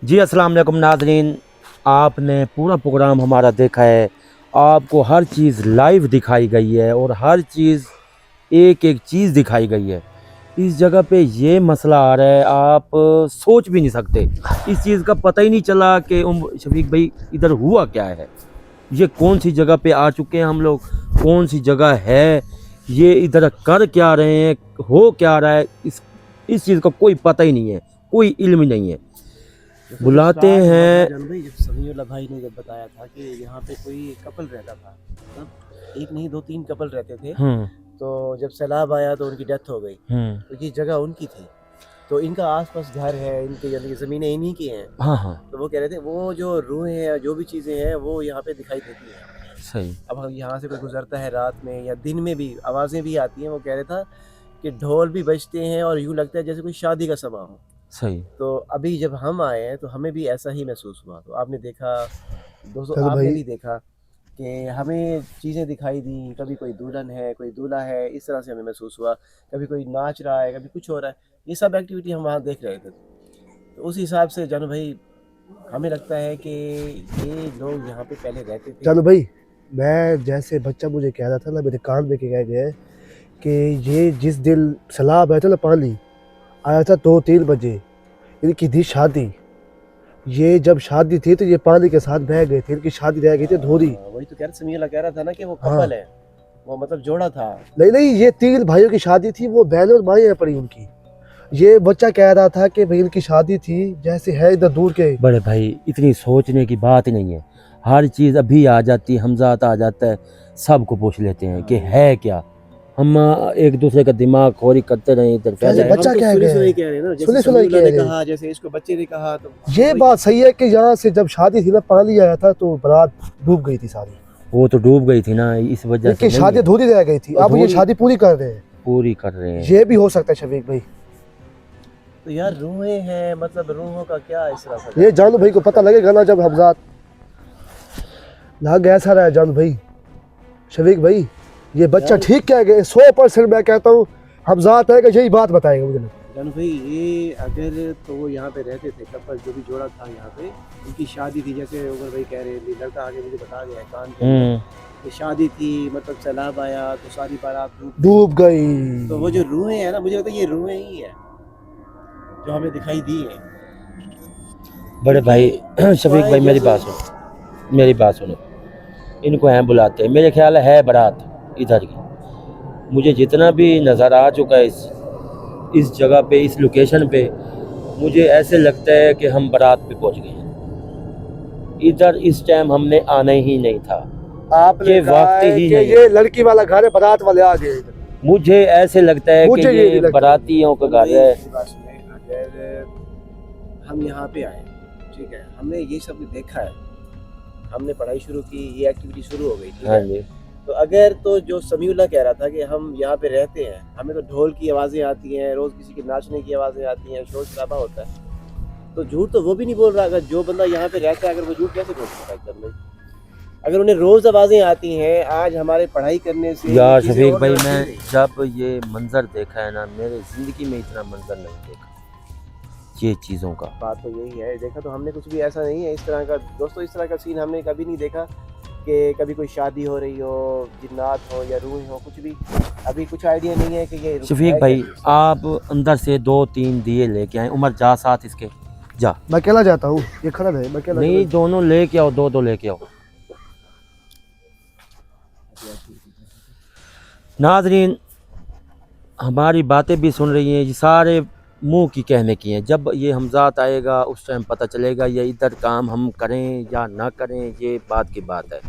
जी अस्सलाम वालेकुम नाज़रीन, आपने पूरा प्रोग्राम हमारा देखा है। आपको हर चीज़ लाइव दिखाई गई है और हर चीज़ एक एक चीज़ दिखाई गई है। इस जगह पे ये मसला आ रहा है, आप सोच भी नहीं सकते। इस चीज़ का पता ही नहीं चला कि शफीक भाई इधर हुआ क्या है, ये कौन सी जगह पे आ चुके हैं हम लोग, कौन सी जगह है, ये इधर कर क्या रहे हैं, हो क्या रहा है। इस चीज़ का कोई पता ही नहीं है, कोई इल्म ही नहीं है। बुलाते हैं। जान भाई, जब समीउल्लाह भाई ने जब बताया था कि यहाँ पे कोई कपल रहता था, तब एक नहीं 2-3 कपल रहते थे। तो जब सैलाब आया तो उनकी डेथ हो गई, तो ये जगह उनकी थी। तो इनका आसपास घर है, इनके यानी कि ज़मीनें इन्हीं की हैं। हाँ हाँ तो वो कह रहे थे वो जो रूहें हैं, जो भी चीज़ें हैं, वो यहाँ पे दिखाई देती हैं। सही। अब हम यहाँ से कोई गुजरता है रात में या दिन में भी, आवाज़ें भी आती हैं। वो कह रहा था कि ढोल भी बजते हैं और यूँ लगता है जैसे कोई शादी का समा हो। सही। तो अभी जब हम आए हैं तो हमें भी ऐसा ही महसूस हुआ। तो आपने देखा, दोस्तों चलो आपने भाई, भी देखा कि हमें चीज़ें दिखाई दी। कभी कोई दुल्हन है, कोई दूल्हा है, इस तरह से हमें महसूस हुआ। कभी कोई नाच रहा है, कभी कुछ हो रहा है। ये सब एक्टिविटी हम वहाँ देख रहे थे। तो उस हिसाब से जानू भाई, हमें लगता है कि ये लोग यहाँ पे पहले रहते थे। चलो भाई, मैं जैसे बच्चा मुझे कह रहा था ना, मेरे कान में कह गए कि ये जिस दिन सैलाब आया था ना, पानी आया था 2-3 बजे, इनकी थी शादी। ये जब शादी थी तो ये पानी के साथ बह गए थे, इनकी शादी रह गई थी अधूरी। वही तो समीउल्लाह कह रहा था ना कि वो हाँ। कपल है, वो मतलब जोड़ा था। नहीं नहीं, ये 3 भाइयों की शादी थी, वो बहन और माएँ पड़ी उनकी। ये बच्चा कह रहा था कि भाई इनकी शादी थी, जैसे है इधर दूर के। बड़े भाई इतनी सोचने की बात ही नहीं है, हर चीज़ अभी आ जाती है, हमजात आ जाता है, सबको पूछ लेते हैं कि है क्या। हम एक दूसरे का दिमाग खोरी करते रहे इधर जैसे पहले। बच्चा हम तो कह सुनी गए, सुनी कह रहे हैं ना, सुनी जैसे सुनाई समीउल्लाह कह ने रहे। कहा, जैसे इसको बच्चे ने कहा। तो ये बात सही है कि यहाँ से जब शादी थी ना, पानी आया था तो बारात डूब गई थी सारी। वो तो डूब गई थी ना, इस वजह से इनकी नहीं शादी है, अधूरी रह गई थी, अब ये अधूरी- शादी पूरी कर रहे हैं। पूरी कर रहे हैं। ये भी हो सकता है शफीक भाई। तो यार रूहें हैं, मतलब रूहों का क्या इस तरह से। ये जानू भाई को पता लगेगा ना जब हमजात लग ऐसा रहा है। जानू भाई, शफीक भाई, ये बच्चा ठीक कह गए 100%। मैं कहता हूँ हमजात है कि यही बात बताएगा मुझे। जानू भाई, ये अगर तो वो यहाँ पे रहते थे, कपल जो भी जोड़ा था यहाँ पे, उनकी शादी थी। जैसे उमर भाई कह रहे हैं, लड़का आगे मुझे बता गया है कान के अंदर, कि शादी थी, मतलब सैलाब आया तो सारी बारात डूब गई। तो वो जो रूहें हैं ना, मुझे लगता है ये रूहें ही है जो हमें दिखाई दी है। बड़े भाई शफीक भाई मेरी बात सुनो, मेरी बात सुनो। इनको हैं बुलाते हैं, मेरे ख्याल है बारात इधर की। मुझे जितना भी नज़र आ चुका है इस जगह पे, इस लोकेशन पे, मुझे ऐसे लगता है कि हम बारात पे पहुंच गए हैं। इधर इस टाइम हमने आना ही नहीं था। आपने ये कहा वक्त है ही कि नहीं। ये लड़की वाला घर है, बारात वाले आ गए। मुझे ऐसे लगता है कि मुझे ये भी ये लगता है। बारातियों का घर है। मेरी बात सुने, अगर हम यहाँ पे आए, ठीक है, हमने ये सब देखा है, हमने पढ़ाई शुरू की, ये एक्टिविटी शुरू हो गई, ठीक हाँ है। जी। तो अगर तो जो समीउल्लाह कह रहा था कि हम यहाँ पे रहते हैं, हमें तो ढोल की आवाज़ें आती हैं, रोज़ किसी के नाचने की आवाज़ें आती हैं, शोर शराबा होता है, तो झूठ तो वो भी नहीं बोल रहा। अगर जो बंदा यहाँ पे रहता है, अगर वो झूठ कैसे बोल सकता है एकदम में? अगर उन्हें रोज़ आवाज़ें आती हैं, आज हमारे पढ़ाई करने से यार चीज़ें शफीक और भाई, बढ़ती मैं गई। जब ये मंजर देखा है ना, मेरे ज़िंदगी में इतना मंजर नहीं देखा ये चीज़ों का। बात तो यही है, देखा तो हमने कुछ भी ऐसा नहीं है इस तरह का। दोस्तों, इस तरह का सीन हमने कभी नहीं देखा कि कभी कोई शादी हो रही हो, जिन्नात हो या रूह हो, कुछ भी अभी कुछ आइडिया नहीं है कि ये शफीक है भाई, क्या चीज़। आप अंदर से 2-3 दिए लेके आए। उमर जा साथ इसके, जा। मैं अकेला जाता हूँ, ये खड़ा है, मैं अकेला नहीं, दोनों लेके आओ, दो लेके आओ। नाजरीन, हमारी बातें भी सुन रही हैं, ये सारे मुंह की कहने की हैं। जब ये हमजात आएगा उस टाइम पता चलेगा ये इधर काम हम करें या ना करें, ये बात की बात है।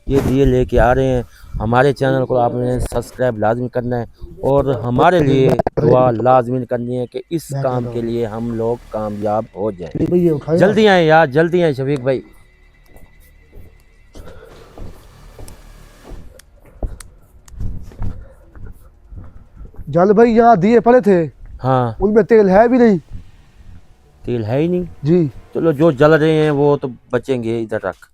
ये दिए लेके आ रहे हैं। हमारे चैनल को आपने सब्सक्राइब लाजमी करना है और हमारे लिए दुआ लाजमी करनी है कि इस काम के लिए हम लोग कामयाब हो जाएं। भाई, ये उठाए जल्दी आए यार, जल्दी आए शफीक भाई। जाल भाई, यहाँ दिए पड़े थे, हाँ, उनमें तेल है भी नहीं तेल है ही नहीं। जी। चलो जो जल रहे हैं वो तो बचेंगे, इधर रख।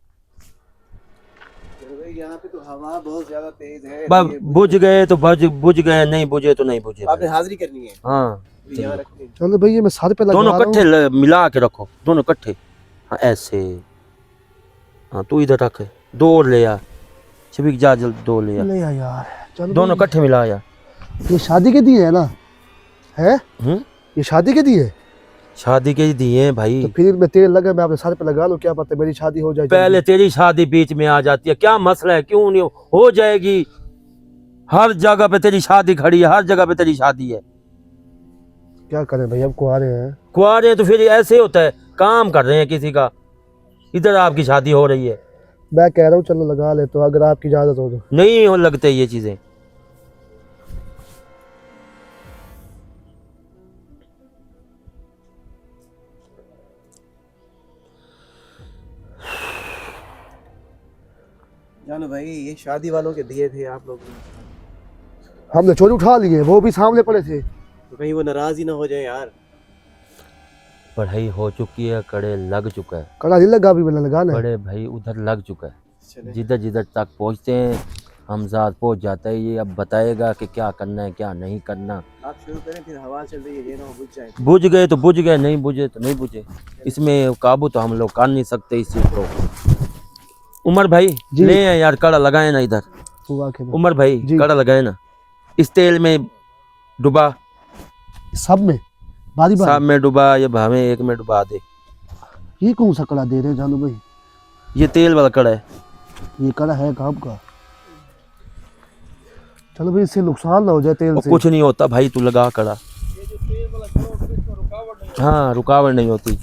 यहाँ पे तो हवा बहुत ज्यादा तेज है। बुझ गए तो बुझ गए, नहीं बुझे तो नहीं बुझे आपने भाई। हाजिरी करनी है। हाँ, तो यहाँ रखते हैं। चलो भाई ये मैं सर पे लगा दोनों रहा हूँ। इकट्ठे मिला के रखो, दोनों इकट्ठे। हाँ ऐसे। हाँ तू इधर रख, दो और ले आ शफीक, जा जल्द दो ले आ, ले आ यार। चलो दोनों भाई, इकट्ठे मिला यार। ये शादी के दिए है ना? है ये शादी के दिए? शादी के दिए हैं भाई। तो फिर मैं तेल लगा, मैं अपने सर पे लगा लूं, क्या पता मेरी शादी हो जाए। पहले तेरी शादी बीच में आ जाती है, क्या मसला है, क्यों नहीं हो जाएगी। हर जगह पे तेरी शादी खड़ी है, हर जगह पे तेरी शादी है। क्या करें भाई, हम कुआरे हैं। कुआरे तो फिर ऐसे होता है, काम कर रहे हैं किसी का, इधर आपकी शादी हो रही है। मैं कह रहा हूँ चलो लगा ले, तो अगर आपकी इजाजत हो तो। नहीं हो लगते ये चीजें। जानो भाई ये शादी वालों के दिए थे आप लोग, हमने चोरी उठा लिए, वो भी सामने पड़े थे। तो कहीं वो नाराज ही ना हो जाए यार। पढ़ाई हो चुकी है, कड़े लग चुका है। कड़ा नहीं लगा, अभी मैंने लगाना है। बड़े भाई उधर लग चुका है, चले जिधर जिधर तक पहुंचते हैं हमजाद पहुंच जाता है। ये अब बताएगा कि क्या करना है क्या नहीं करना। आप शुरू करें, फिर हवा चल रही है, ये ना हो बुझ जाए। बुझ गए तो बुझ गए, नहीं बुझे तो नहीं बुझे। इसमें काबू तो हम लोग कर नहीं सकते इस चीज को। उमर भाई जी। ले आए यार, कड़ा लगाए ना इधर। हुआ के में। उमर भाई जी। कड़ा लगाए ना, इस तेल में डुबा, सब में बारी सब बारी। में डुबा या भावे एक में डुबा दे। ये कौन सा कड़ा दे रहे हैं जानू भाई? ये तेल वाला कड़ा है। ये कड़ा है काम का? चलो भाई इससे नुकसान ना हो जाए तेल और से। कुछ नहीं होता भाई, तू लगा कड़ा। हाँ रुकावट नहीं होती।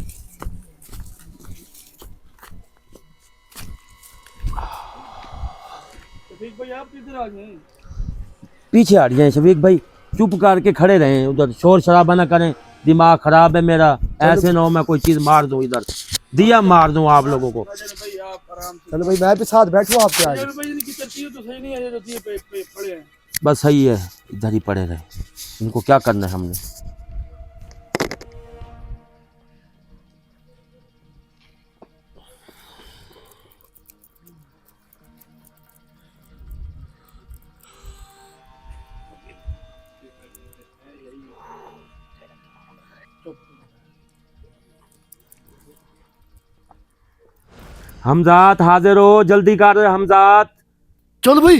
पीछे हट जाए शफीक भाई, चुप करके खड़े रहें, उधर शोर शराबा ना करें। दिमाग खराब है मेरा, ऐसे ना हो मैं कोई चीज मार दूं, इधर दिया मार दूं आप लोगों को। चलो भाई मैं भी साथ बैठूं आपके आगे। बस सही है, इधर ही पड़े रहे, इनको क्या करना है हमने। हमजात हाजिर हो, जल्दी कर हमजात। चल भाई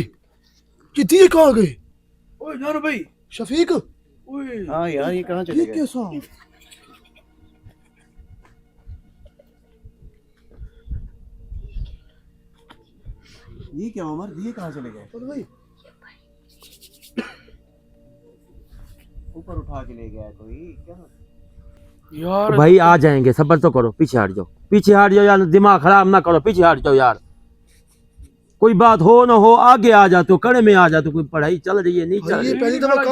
ये दिए कहाँ गए? ओए जानो भाई, शफीक ओए हाँ यार ये कहाँ ये चले गए? कैसा? ये क्या उमर, ये कहाँ चले गए? चल भाई ऊपर उठा के ले गया कोई क्या? यार भाई आ जाएंगे, सब्र तो करो, पीछे हट जाओ, पीछे हट जाओ यार, दिमाग खराब ना करो, पीछे हट जाओ यार। कोई बात हो ना हो आगे आ जाते हो, कड़े में आ जाते हो, कोई पढ़ाई चल रही है नहीं चल भाई, ये रही। पहली दफा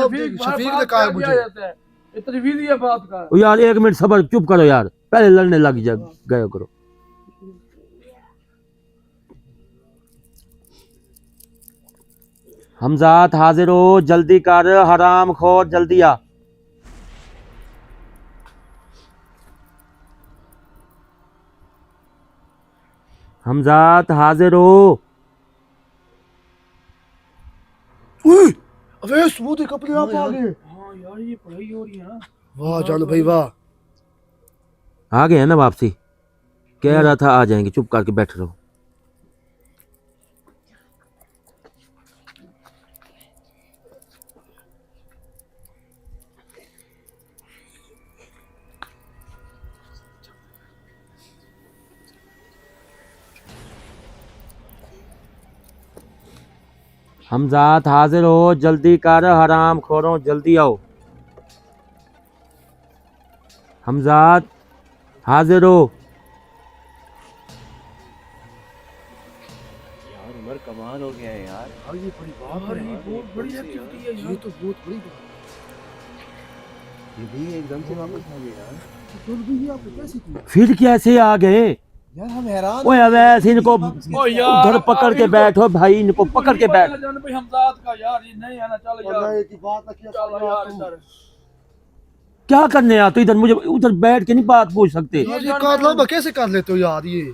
शफीक ने कहा मुझे। इतनी विधि है बात का। ओ यार एक मिनट सब्र, चुप करो यार, पहले लड़ने लग जा गए करो। हमजात हाजिर हो, जल्दी कर हराम खोर, जल्दी आ। हमजात हाजिर हो। ओए अबे स्मूथ कपड़े आप आ गए। हाँ यार ये पढ़ाई हो रही है ना। वाह जानो भाई वाह। आ गए हैं ना वापसी, कह रहा था आ जाएंगे, चुप करके बैठ रहो। हमजात हाजिर हो, जल्दी कर हराम खोरों, जल्दी आओ। हमजात हाजिर हो। यार उमर कमाल हो गया है यार। ये बड़ी बात यार है ये यार। बहुत बड़ी एक्टिविटी है ये यार। तो बहुत बड़ी बात ये भी एकदम से वापस आ गए यार। है। चल भाई ये आपने कैसे किया? फिर कैसे आ गए? यार हम हैरान ओए अब ऐसे इनको ओ यार उधर पकड़ के बैठो भाई, इनको पकड़ के बैठ। जानो भाई हमजाद का यार ये नहीं आना, चलो वरना यार एक ही बात ना किया चलो यार इधर। क्या करने आते हो इधर? मुझे उधर बैठ के नहीं बात पूछ सकते। यार ये कारनामा कैसे कर लेते हो यार ये?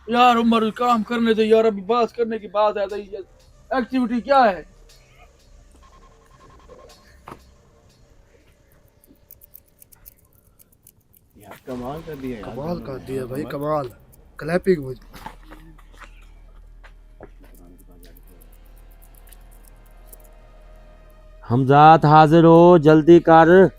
यार उमर काम करने दो यार, अभी बात करने की बात है। एक्टिविटी क्या है? कमाल कर दिया यार, कमाल कर दिया भाई, कमाल। क्लैपिंग मुझे। हमजात हाजिर हो, जल्दी कर।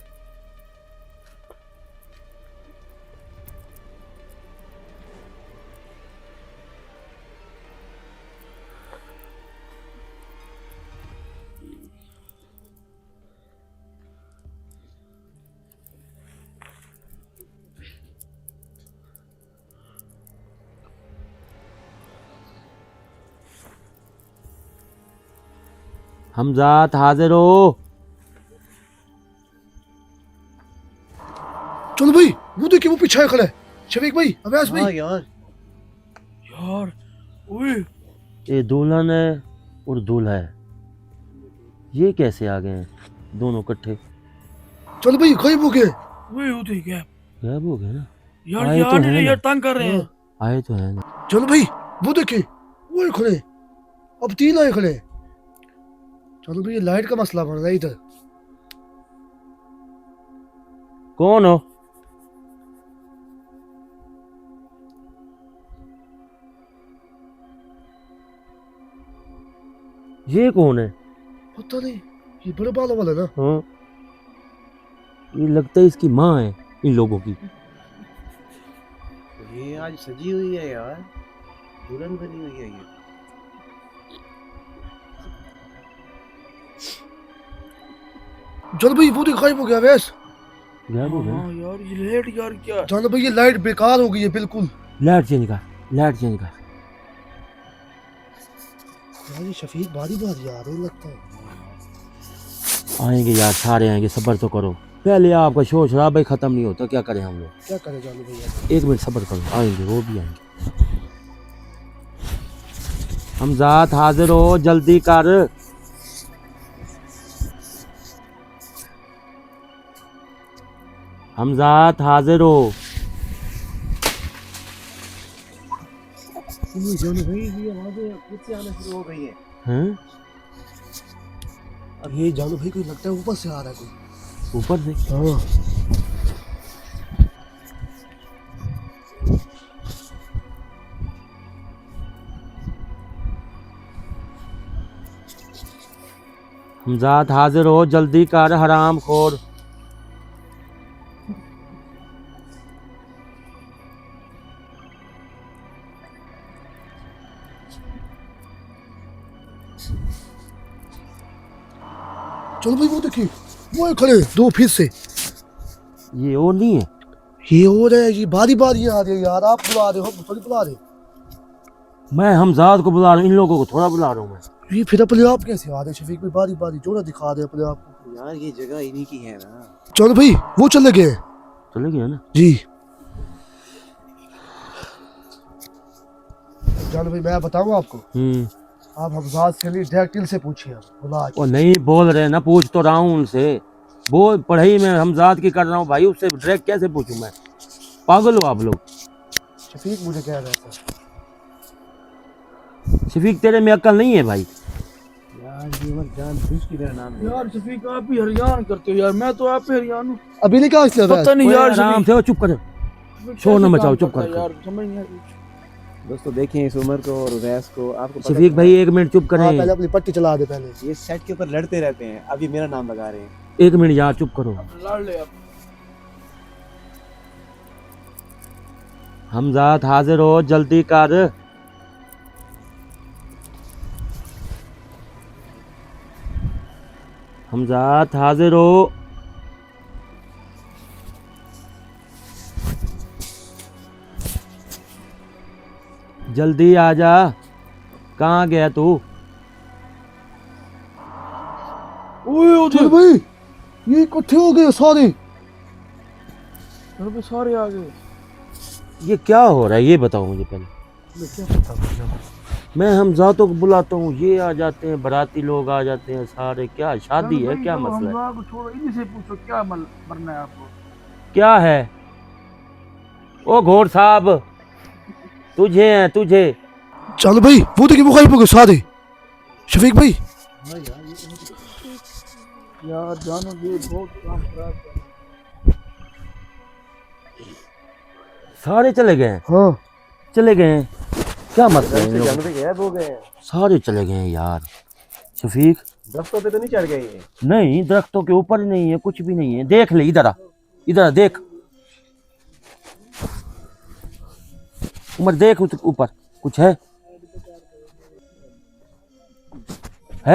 हमजात हाजिर हो। चलो भाई, वो देखिए, वो पीछे खड़ा है। शफीक भाई, अवैस हाँ भाई। यार, यार ओए ये दुल्हन है और दूल्हा है, ये कैसे आ गए हैं दोनों इकट्ठे? चलो भाई, गायब हो गए। ओए वो देख यार, गायब हो गए ना? यार आए ये तो आने हैं नहीं ना। यार, तंग कर रहे हैं। आए तो है ना। चलो भाई, वो देखिए, वो है खड़े। अब 3 आए खड़े। चलो भाई, ये लाइट का मसला बन रहा है इधर। कौन हो? ये कौन है? पता नहीं, ये बड़े बालों वाला ना। हाँ, ये लगता है इसकी माँ है इन लोगों की। ये आज सजी हुई है यार, दुल्हन बनी हुई है ये। चलो भाई, वो देख, गायब हो गया अवैस। गायब हो गए ना? हाँ यार ये लेट यार क्या। चलो भाई, ये लाइट बेकार हो गई है बिल्कुल। लाइट चेंज कर, लाइट चेंज कर। यार ये शफीक बारी बारी आ रहे लगता है। आएंगे यार, सारे आएंगे, सब्र तो करो। पहले आपका शोर शराबा ही खत्म नहीं होता, क्या करें हम लोग? क्या करे जालू भैया। एक मिनट सब्र करो, आएंगे, वो भी आएंगे। हमजात हाजिर हो, जल्दी कर। हमजात हाजिर हो। जानो भाई, ये आवाजें खुद से आना शुरू हो गई हैं। हैं? अब ये जालू भाई, कोई लगता है ऊपर से आ रहा है कोई। ऊपर से? हाँ। हमजात हाजिर हो, जल्दी कर, हराम खोर। चलो भाई, वो देखिए, वो है खड़े 2 फिर से। ये और नहीं है? ये हो रहा है, ये बारी बारी आ रही है यार। आप बुला रहे हो, हम थोड़ी बुला रहे। मैं हमजात को बुला रहा हूँ, इन लोगों को थोड़ा बुला रहा हूँ मैं। ये फिर अपने आप कैसे आ रहे? शफीक भाई बारी बारी जोड़ा दिखा रहे अपने आप को। यार ये जगह इन्हीं की है ना। चलो भाई, वो चले गए चले गए ना? जी। चलो भाई, मैं बताऊँ आपको, आप हमजाद से नहीं, डायरेक्ट से पूछिए आप, बुला के। वो नहीं बोल रहे ना, पूछ तो रहा हूँ उनसे। वो पढ़ाई में हमजात की कर रहा हूँ भाई, उससे डायरेक्ट कैसे पूछूं मैं? पागल हो आप लोग? शफीक मुझे कह रहा था। शफीक तेरे में अक्ल नहीं है भाई। यार ये मत जान बुझ की मेरा नाम है। यार शफीक आप भी हरियाण करते हो यार, मैं तो आप पे हरियाण हूँ। अभी नहीं कहा इसने पता नहीं यार आराम शफीक, से, चुप कर, शफीक शोर न कैसे मचाओ, काम चुप करता कर। है यार, समझ नहीं आ रही। दोस्तों देखें इस उम्र को और उवैस को, आपको पता शफीक है, भाई एक मिनट चुप हाँ, करें। पहले अपनी पट्टी चला दे पहले। ये सेट के ऊपर लड़ते रहते हैं, अभी मेरा नाम लगा रहे हैं। एक मिनट यार, चुप करो। अब लड़ ले अब। हमजात हाजिर हो, जल्दी कर। हमजात हाजिर हो। जल्दी आ जा। कहाँ गया तू? ओए ओ चल भाई, ये इकट्ठे हो गए सारे। चलो भाई सारे आ गए। ये क्या हो रहा है, ये बताओ मुझे पहले। क्या पता मुझे। मैं हमजातों को बुलाता हूँ, ये आ जाते हैं, बाराती लोग आ जाते हैं सारे। क्या शादी है, क्या मसला है? हमजा को छोड़ो, इन्हीं से पूछो क्या मरना है आपको। क्या है? ओ घोड़ साहब, तुझे हैं, तुझे। चलो भाई, वो देखिए, वो गायब हो गए सारे। शफीक भाई, यार जानो ये बहुत काम खराब है। सारे चले गए हैं, हाँ चले गए हैं, क्या मतलब है इन लोगों जानवर पे गैब हो गए हैं। को? सारे चले गए हैं यार शफीक। दरख्तों पे तो नहीं चढ़ गए ये? नहीं, दरख्तों के ऊपर नहीं है, कुछ भी नहीं है। देख ले, इधर आ, इधर आ, देख उमर, देख उस ऊपर कुछ है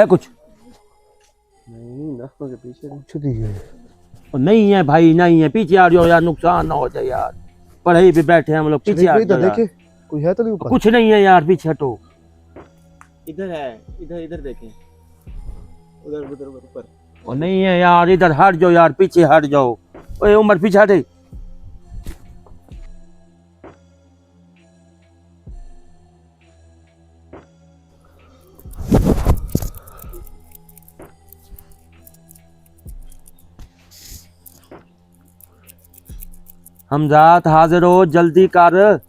कुछ? नहीं, दरख्तों के पीछे नहीं। कुछ नहीं है। और नहीं है भाई, नहीं है। पीछे आ जाओ यार, नुकसान ना हो जाए यार। पढ़ाई पे बैठे हैं हम लोग, पीछे आ भाई इधर जाओ यार। देखे, कोई है तो नहीं ऊपर? कुछ नहीं है यार, पीछे हटो। इधर है, इधर इधर देखें, उधर उधर ऊपर। और नहीं है यार, इधर हट जाओ यार, पीछे हट जाओ। ओए उमर, पीछे हटे। हमजात हाजिर हो, जल्दी कर।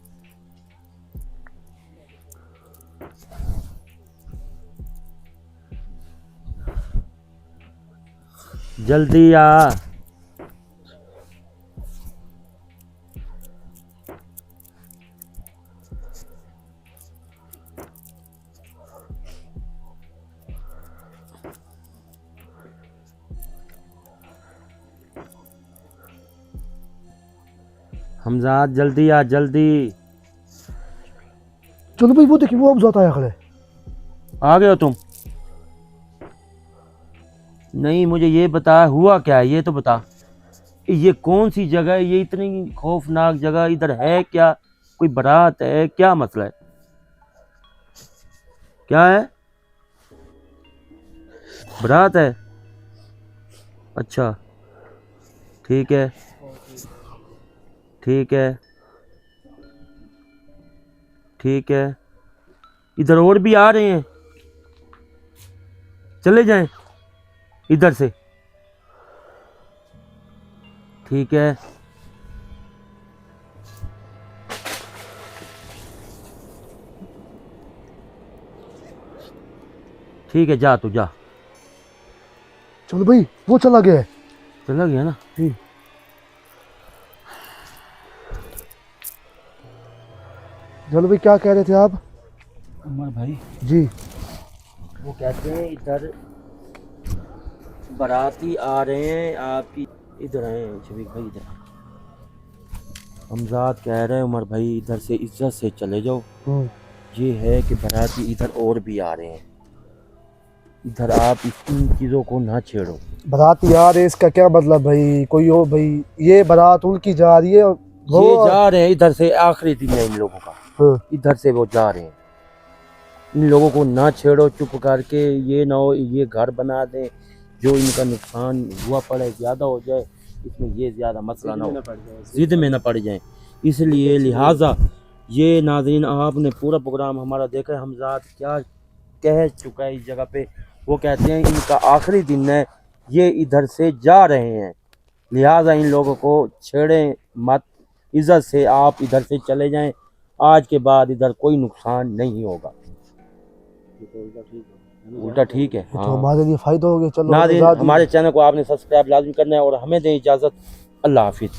जल्दी आ। हमजात जल्दी आ, जल्दी। चलो भाई वो देखिए, वो हमजात आया खड़े। आ गए हो तुम? नहीं, मुझे ये बता, हुआ क्या है ये तो बता। ये कौन सी जगह है? ये इतनी खौफनाक जगह इधर है क्या? कोई बारात है? क्या मसला है? क्या है? बारात है? अच्छा, ठीक है, ठीक है, ठीक है। इधर और भी आ रहे हैं, चले जाएं इधर से। ठीक है, ठीक है, जा तू जा। चलो भाई वो चला गया है। चला गया ना? चलो भाई क्या कह रहे थे आप? उमर भाई, जी वो कहते हैं इधर बाराती आ रहे हैं आपकी। इधर आए शफीक भाई, इधर। हमजाद कह रहे हैं उमर भाई, इधर से इज्जत से चले जाओ। ये है कि बाराती इधर और भी आ रहे हैं, इधर आप इन चीज़ों को ना छेड़ो। बारात यार है, इसका क्या मतलब भाई? कोई हो भाई, ये बारात उनकी जा रही है और वो ये जा रहे हैं इधर से, आखिरी दिन है इन लोगों का। हाँ। इधर से वो जा रहे हैं, इन लोगों को ना छेड़ो, चुप करके। ये ना हो ये घर बना दें, जो इनका नुकसान हुआ पड़े ज़्यादा हो जाए, इसमें ये ज़्यादा मसला ना हो, जिद में ना पड़ जाए। इसलिए लिहाजा ये नाज़रीन, आपने पूरा प्रोग्राम हमारा देखा। हमजाद क्या कह चुका है इस जगह पे? वो कहते हैं इनका आखिरी दिन है, ये इधर से जा रहे हैं, लिहाजा इन लोगों को छेड़ें मत, इज्जत से आप इधर से चले जाएं। आज के बाद इधर कोई नुकसान नहीं होगा। उल्टा ठीक है। ये तो हाँ हमारे लिए फायदा हो गया। चलो नाज़रीन, आज़ादी। हमारे चैनल को आपने सब्सक्राइब लाजमी करना है और हमें दें इजाज़त। अल्लाह हाफिज़।